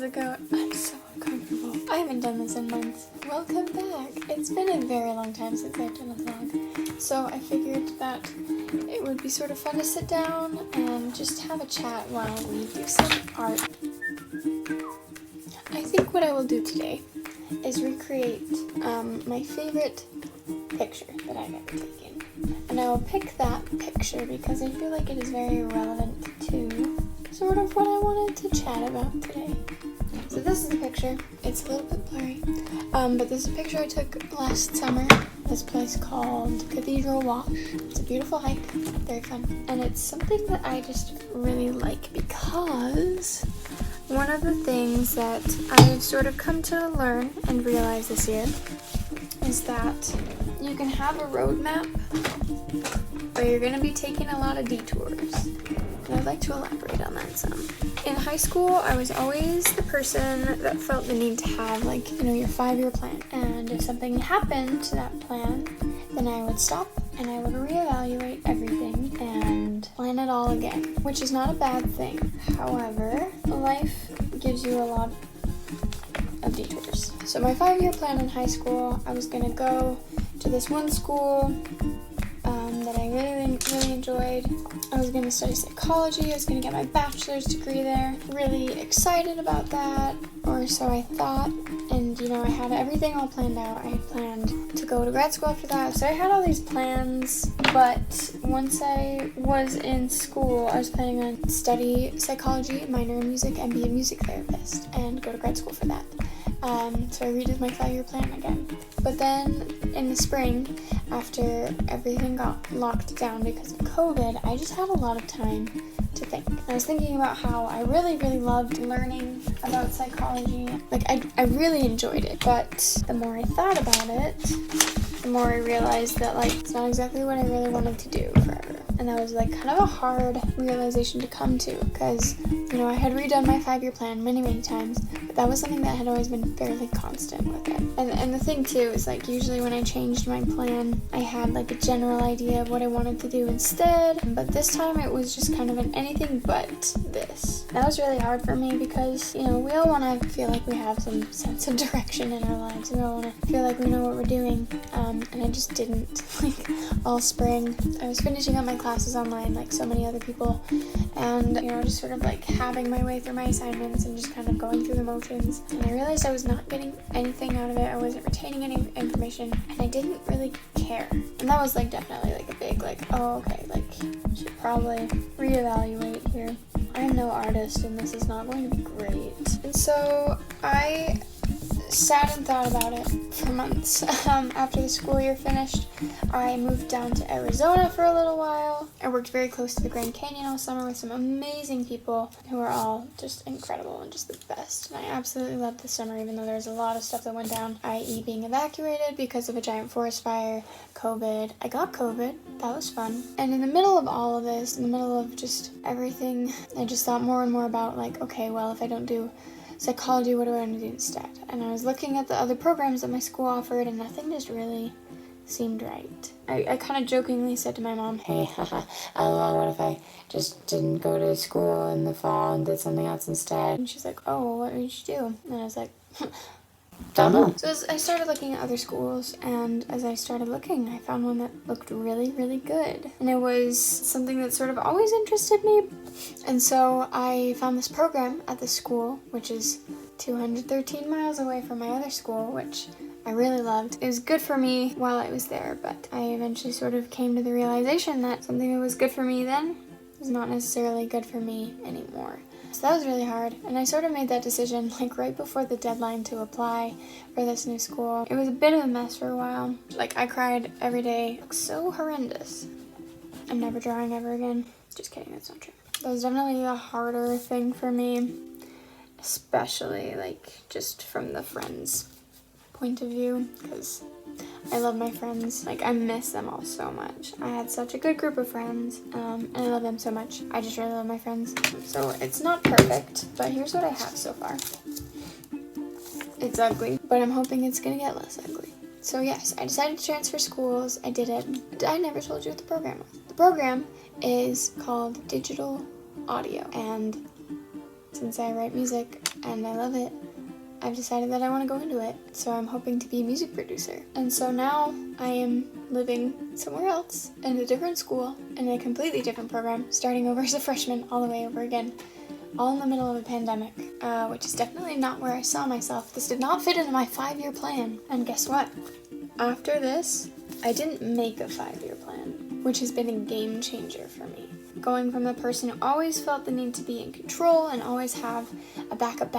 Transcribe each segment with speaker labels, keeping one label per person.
Speaker 1: it going? I'm so uncomfortable. I haven't done this in months. Welcome back. It's been a very long time since I've done a vlog, so I figured that it would be sort of fun to sit down and just have a chat while we do some art. I think what I will do today is recreate my favorite picture that I've ever taken. And I will pick that picture because I feel like it is very relevant to sort of what I wanted to chat about today. So this is the picture. It's a little bit blurry. But this is a picture I took last summer. This place called Cathedral Wash. It's a beautiful hike. Very fun. And it's something that I just really like because one of the things that I've sort of come to learn and realize this year is that you can have a roadmap, but you're going to be taking a lot of detours. And I'd like to elaborate on that some. In high school, I was always the person that felt the need to have, like, your 5-year plan. And if something happened to that plan, then I would stop and I would reevaluate everything and plan it all again, which is not a bad thing. However, life gives you a lot of detours. So my 5-year plan in high school, I was gonna go to this one school that I really enjoyed. I was gonna study psychology. I was gonna get my bachelor's degree there. Really excited about that, or so I thought. And I had everything all planned out. I had planned to go to grad school after that. So I had all these plans, but once I was in school, I was planning on study psychology, minor in music, and be a music therapist, and go to grad school for that. So I redid my 5-year plan again. But then in the spring, after everything got locked down because of COVID, I just had a lot of time to think. I was thinking about how I really loved learning about psychology. Like, I really enjoyed it. But the more I thought about it, the more I realized that, it's not exactly what I really wanted to do forever. And that was, kind of a hard realization to come to because, I had redone my 5-year plan many times, but that was something that had always been fairly constant with it. And the thing, too, is, usually when I changed my plan, I had, a general idea of what I wanted to do instead, but this time it was just kind of an anything but this. That was really hard for me because, we all want to feel like we have some sense of direction in our lives. We all want to feel like we know what we're doing, and I just didn't. All spring, I was finishing up my classes online like so many other people, and, just sort of, having my way through my assignments and just kind of going through the motions, and I realized I was not getting anything out of it. I wasn't retaining any information, and I didn't really care. And that was, definitely, a big, oh, okay, should probably reevaluate here. I'm no artist, and this is not going to be great. And so I sat and thought about it for months. After the school year finished, I moved down to Arizona for a little while. I worked very close to the Grand Canyon all summer with some amazing people who are all just incredible and just the best. And I absolutely loved the summer, even though there's a lot of stuff that went down, i.e. being evacuated because of a giant forest fire, COVID. I got COVID. That was fun. And in the middle of all of this, in the middle of just everything, I just thought more and more about, okay, well, if I don't do psychology, what do I want to do instead? And I was looking at the other programs that my school offered, and nothing just really seemed right. I kind of jokingly said to my mom, hey, what if I just didn't go to school in the fall and did something else instead? And she's like, oh, well, what would you do? And I was like, don't know. So as I started looking at other schools, and as I started looking, I found one that looked really good. And it was something that sort of always interested me. And so I found this program at this school, which is 213 miles away from my other school, which I really loved. It was good for me while I was there, but I eventually sort of came to the realization that something that was good for me then is not necessarily good for me anymore. So that was really hard, and I sort of made that decision right before the deadline to apply for this new school. It was a bit of a mess for a while. I cried every day. It looked so horrendous. I'm never drawing ever again. Just kidding, that's not true. That was definitely a harder thing for me, especially just from the friends' point of view, because I love my friends. I miss them all so much. I had such a good group of friends, and I love them so much. I just really love my friends. So it's not perfect, but here's what I have so far. It's ugly, but I'm hoping it's gonna get less ugly. So yes, I decided to transfer schools. I did it. I never told you what the program was. The program is called Digital Audio, and since I write music, and I love it. I've decided that I want to go into it, so I'm hoping to be a music producer. And so now I am living somewhere else, in a different school, in a completely different program, starting over as a freshman all the way over again, all in the middle of a pandemic, which is definitely not where I saw myself. This did not fit into my 5-year plan. And guess what? After this, I didn't make a 5-year plan, which has been a game changer for me. Going from the person who always felt the need to be in control and always have a backup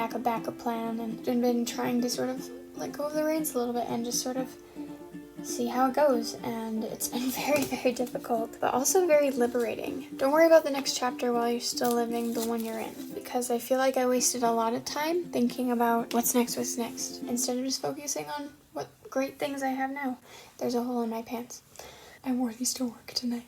Speaker 1: plan, and been trying to sort of let go of the reins a little bit and just sort of see how it goes. And it's been very, very difficult, but also very liberating. Don't worry about the next chapter while you're still living the one you're in, because I feel like I wasted a lot of time thinking about what's next, instead of just focusing on what great things I have now. There's a hole in my pants. I wore these to work tonight.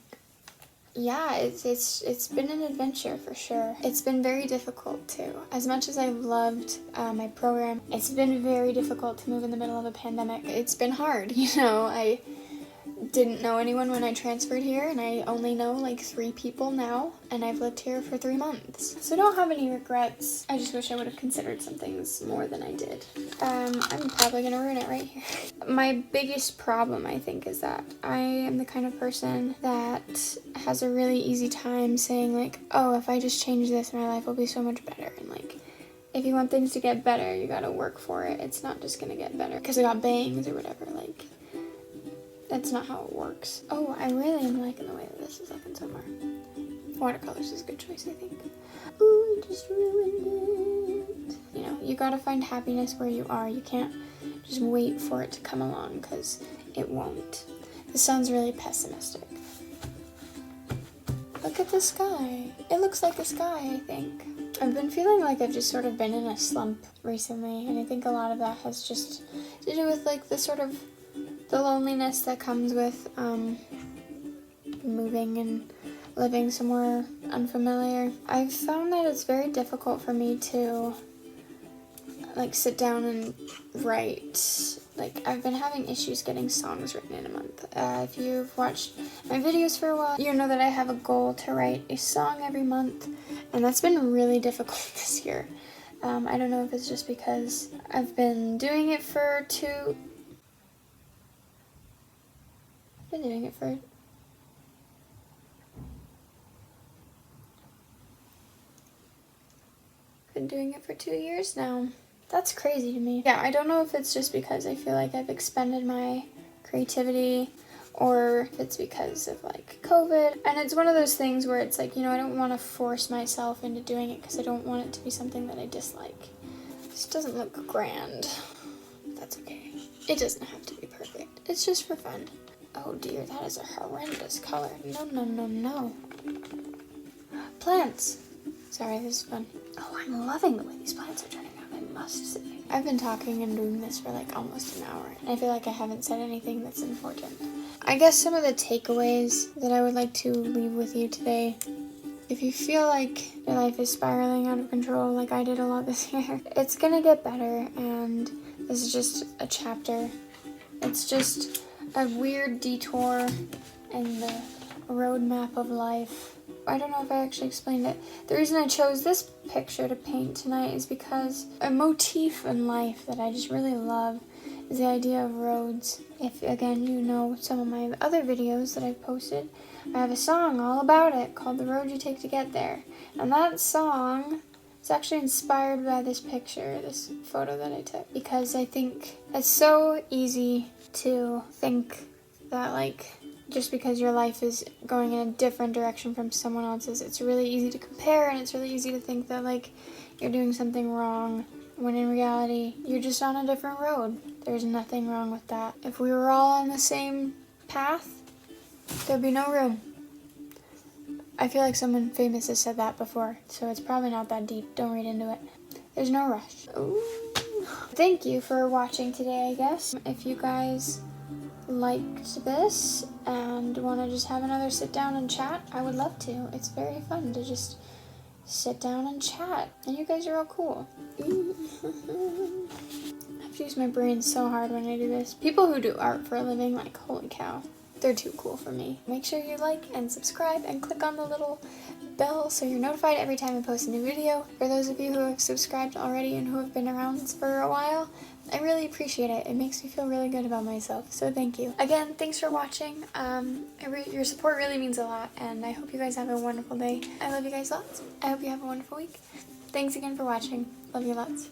Speaker 1: Yeah, it's been an adventure for sure. It's been very difficult too. As much as I've loved my program, it's been very difficult to move in the middle of a pandemic. It's been hard, I didn't know anyone when I transferred here, and I only know like 3 people now, and I've lived here for 3 months. So I don't have any regrets. I just wish I would have considered some things more than I did. I'm probably gonna ruin it right here. My biggest problem, I think, is that I am the kind of person that has a really easy time saying like, oh, if I just change this, my life will be so much better. And like, if you want things to get better, you gotta work for it. It's not just gonna get better because I got bangs or whatever. Like, that's not how it works. Oh, I really am liking the way that this is looking so far. Watercolors is a good choice, I think. Ooh, I just ruined it. You gotta find happiness where you are. You can't just wait for it to come along, because it won't. This sounds really pessimistic. Look at the sky. It looks like a sky, I think. I've been feeling like I've just sort of been in a slump recently, and I think a lot of that has just to do with like the loneliness that comes with moving and living somewhere unfamiliar. I've found that it's very difficult for me to like sit down and write. Like, I've been having issues getting songs written in a month. If you've watched my videos for a while, you know that I have a goal to write a song every month, and that's been really difficult this year. I don't know if it's just because I've been doing it for Been doing it for 2 years now. That's crazy to me. Yeah, I don't know if it's just because I feel like I've expended my creativity, or if it's because of like COVID. And it's one of those things where it's like, I don't want to force myself into doing it because I don't want it to be something that I dislike. This doesn't look grand. That's okay. It doesn't have to be perfect. It's just for fun. Oh dear, that is a horrendous color. No. Plants. Sorry, this is fun. Oh, I'm loving the way these plants are turning out, I must say. I've been talking and doing this for like almost an hour, and I feel like I haven't said anything that's important. I guess some of the takeaways that I would like to leave with you today: if you feel like your life is spiraling out of control like I did a lot this year, it's gonna get better, and this is just a chapter. It's just a weird detour in the roadmap of life. I don't know if I actually explained it. The reason I chose this picture to paint tonight is because a motif in life that I just really love is the idea of roads. If, again, you know some of my other videos that I've posted, I have a song all about it called The Road You Take to Get There. And that song is actually inspired by this picture, this photo that I took, because I think it's so easy to think that, like, just because your life is going in a different direction from someone else's, it's really easy to compare, and it's really easy to think that, like, you're doing something wrong, when in reality, you're just on a different road. There's nothing wrong with that. If we were all on the same path, there'd be no room. I feel like someone famous has said that before, so it's probably not that deep. Don't read into it. There's no rush. Ooh. Thank you for watching today, I guess. If you guys liked this and want to just have another sit down and chat, I would love to. It's very fun to just sit down and chat, and you guys are all cool. I have to use my brain so hard when I do this. People who do art for a living, like, holy cow. they're too cool for me. Make sure you like and subscribe and click on the little bell so you're notified every time I post a new video. For those of you who have subscribed already and who have been around for a while, I really appreciate it. It makes me feel really good about myself, so thank you. Again, thanks for watching. Your support really means a lot, and I hope you guys have a wonderful day. I love you guys lots. I hope you have a wonderful week. Thanks again for watching. Love you lots.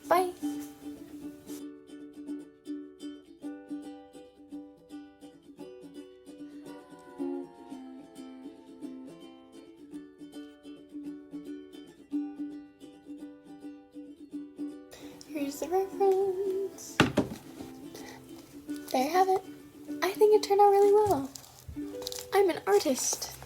Speaker 1: Bye! Here's the reference. There you have it. I think it turned out really well. I'm an artist.